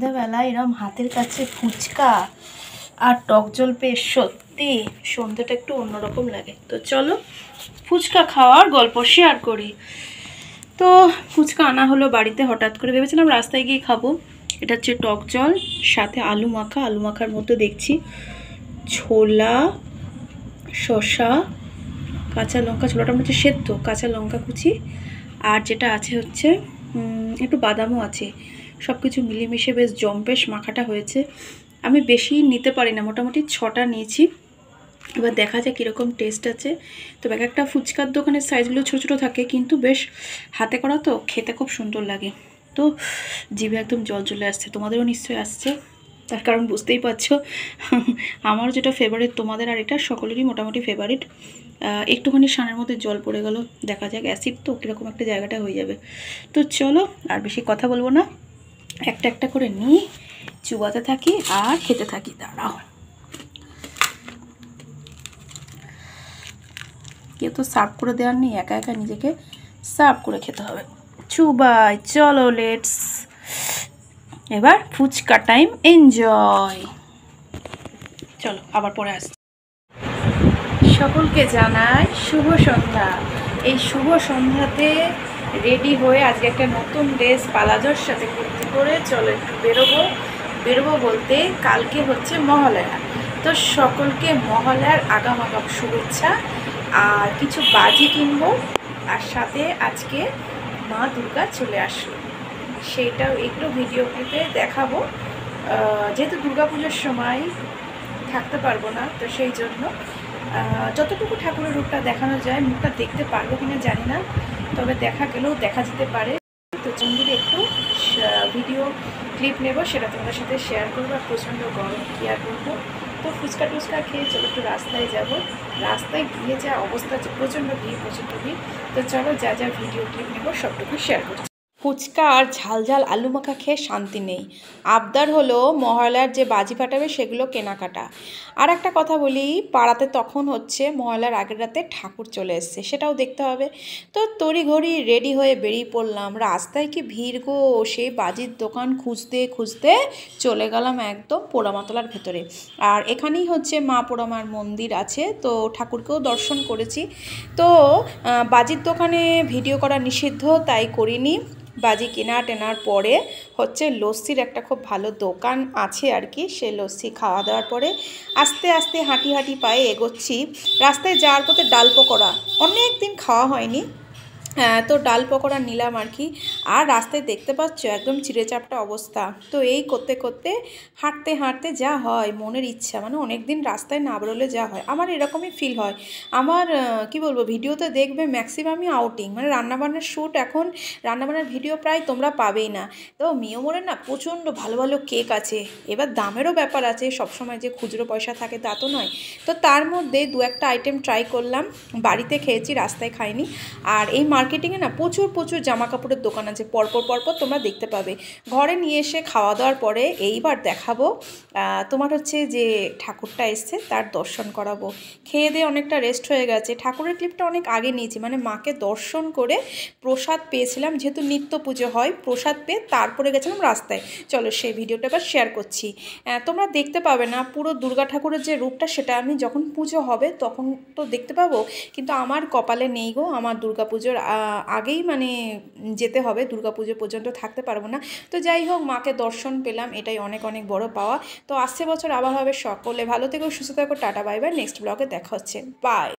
সন্ধ্যাবেলা এরম হাতের কাছে ফুচকা আর টক জল পেয়ে সত্যি সন্ধ্যাটা একটু অন্যরকম লাগে। তো চলো ফুচকা খাওয়ার গল্প শেয়ার করি। তো ফুচকা আনা হলো বাড়িতে, হঠাৎ করে ভেবেছিলাম রাস্তায় গিয়ে খাবো। এটা হচ্ছে টক জল, সাথে আলু মাখা। আলু মাখার মধ্যে দেখছি ছোলা, শসা, কাঁচা লঙ্কা, ছোলাটা হচ্ছে সেদ্ধ, কাঁচা লঙ্কা কুচি, আর যেটা আছে হচ্ছে একটু বাদামও আছে। সব কিছু মিলেমিশে বেশ জম্পেশ মাখাটা হয়েছে। আমি বেশি নিতে পারি না, মোটামুটি 6টা নিয়েছি। এবার দেখা যায় কীরকম টেস্ট আছে। তো এক একটা ফুচকার দোকানের সাইজগুলো ছোটো ছোটো থাকে, কিন্তু বেশ হাতে করা তো খেতে খুব সুন্দর লাগে। তো জিভে একদম জল চলে আসছে, তোমাদেরও নিশ্চয়ই আসছে, তার কারণ বুঝতেই পারছো। আমার যেটা ফেভারিট, তোমাদের আর এটা সকলেরই মোটামুটি ফেভারিট। একটুখানি সানের মধ্যে জল পড়ে গেল, দেখা যাক, অ্যাসিড তো কীরকম একটা জায়গাটা হয়ে যাবে। তো চলো আর বেশি কথা বলবো না, একটা একটা করে নিই, চুবাতে থাকি আর খেতে থাকি। দাঁড়াও, কেউ তো সার্ভ করে দেওয়ার নেই, একা একা নিজেকে সার্ভ করে খেতে হবে। চুবাই, চলো লেটস, এবার ফুচকা টাইম, এনজয়। চলো আবার পরে আসছি। সকলকে জানাই শুভ সন্ধ্যা। এই শুভ সন্ধ্যাতে রেডি হয়ে আজকে একটা নতুন ড্রেস পালাজোর সাথে কুর্তি করে চলো একটু বেরোবো বলতে কালকে হচ্ছে মহালয়া। তো সকলকে মহালয়ার আগাম আগাম শুভেচ্ছা। আর কিছু বাজি কিনবো, আর সাথে আজকে মা দুর্গা চলে আসলো, সেটাও একটু ভিডিও ক্লিপে দেখাবো। যেহেতু দুর্গাপুজোর সময় থাকতে পারবো না, তো সেই জন্য যতটুকু ঠাকুরের রূপটা দেখানো যায়, মুখটা দেখতে পারবো কিনা জানি না, তবে দেখা গেলেও দেখা যেতে পারে। তো চন্দ্রে একটু ভিডিও ক্লিপ নেব, সেটা তোমাদের সাথে শেয়ার করবো। আর প্রচণ্ড গরম, কী আর করবো। তো ফুচকা টুচকা খেয়ে চলো একটু রাস্তায় যাব। রাস্তায় গিয়ে যা অবস্থা আছে, প্রচণ্ড ভিড়। তো চলো যা যা ভিডিও ক্লিপ নেব সবটুকু শেয়ার করছি। ফুচকা আর ঝাল ঝাল আলু মাখা খেয়ে শান্তি নেই। আবদার হলো মহালয়ার যে বাজি ফাটাবে সেগুলো কেনাকাটা। আর একটা কথা বলি, পাড়াতে তখন হচ্ছে মহালয়ার আগের রাতে ঠাকুর চলে এসছে, সেটাও দেখতে হবে। তো তড়িঘড়ি রেডি হয়ে বেরিয়ে পড়লাম। রাস্তায় কি ভিড় গো, সেই বাজির দোকান খুঁজতে খুঁজতে চলে গেলাম একদম পোড়ামাতলার ভেতরে। আর এখানেই হচ্ছে মা পোড়ামার মন্দির আছে, তো ঠাকুরকেও দর্শন করেছি। তো বাজির দোকানে ভিডিও করা নিষিদ্ধ, তাই করিনি। বাজি কেনার পরে হচ্ছে লস্যির একটা খুব ভালো দোকান আছে আর কি, সে লস্যি খাওয়া দাওয়ার পরে আস্তে আস্তে হাঁটি পায়ে এগোচ্ছি। রাস্তায় যাওয়ার পথে ডাল পকোড়া, অনেক দিন খাওয়া হয়নি, তো ডাল পকোড়া নিলাম আর কি। আর রাস্তায় দেখতে পাচ্ছ একদম চিড়েচাপটা অবস্থা। তো এই করতে করতে হাঁটতে যা হয় মনের ইচ্ছা, মানে অনেক দিন রাস্তায় না বেরোলে যা হয়, আমার এরকমই ফিল হয়। আমার কি বলবো, ভিডিওতে দেখবে ম্যাক্সিমামই আউটিং, মানে রান্নাবান্নার শ্যুট, এখন রান্নাবান্নার ভিডিও প্রায় তোমরা পাবেই না। তো মিয়মোড়ে না প্রচণ্ড ভালো ভালো কেক আছে, এবার দামেরও ব্যাপার আছে, সবসময় যে খুচরো পয়সা থাকে তা তো নয়। তো তার মধ্যে দু একটা আইটেম ট্রাই করলাম, বাড়িতে খেয়েছি, রাস্তায় খাইনি। আর এই মার্কেটিংয়ে না প্রচুর জামা কাপড়ের দোকান আছে, পরপর তোমরা দেখতে পাবে। ঘরে নিয়ে এসে খাওয়া দাওয়ার পরে এইবার দেখাবো তোমার হচ্ছে যে ঠাকুরটা এসছে তার দর্শন করাবো। খেয়ে দিয়ে অনেকটা রেস্ট হয়ে গেছে, ঠাকুরের ক্লিপটা অনেক আগে নিয়েছি, মানে মাকে দর্শন করে প্রসাদ পেয়েছিলাম, যেহেতু নিত্য পুজো হয়, প্রসাদ পেয়ে তারপরে গেছিলাম রাস্তায়। চলো সেই ভিডিওটা এবার শেয়ার করছি। তোমরা দেখতে পাবে না পুরো দুর্গা ঠাকুরের যে রূপটা, সেটা আমি যখন পুজো হবে তখন তো দেখতে পাবো, কিন্তু আমার কপালে নেই গো, আমার দুর্গাপুজোর আগেই মানে যেতে হবে, দুর্গাপুজো পর্যন্ত থাকতে পারবো না। তো যাই হোক, মাকে দর্শন পেলাম, এটাই অনেক বড় পাওয়া। তো আসছে বছর আবার হবে। সকলে ভালো থেকো, সুস্থ থাকো, টাটা বাই বাই, নেক্সট ব্লগে দেখা হচ্ছে, বাই।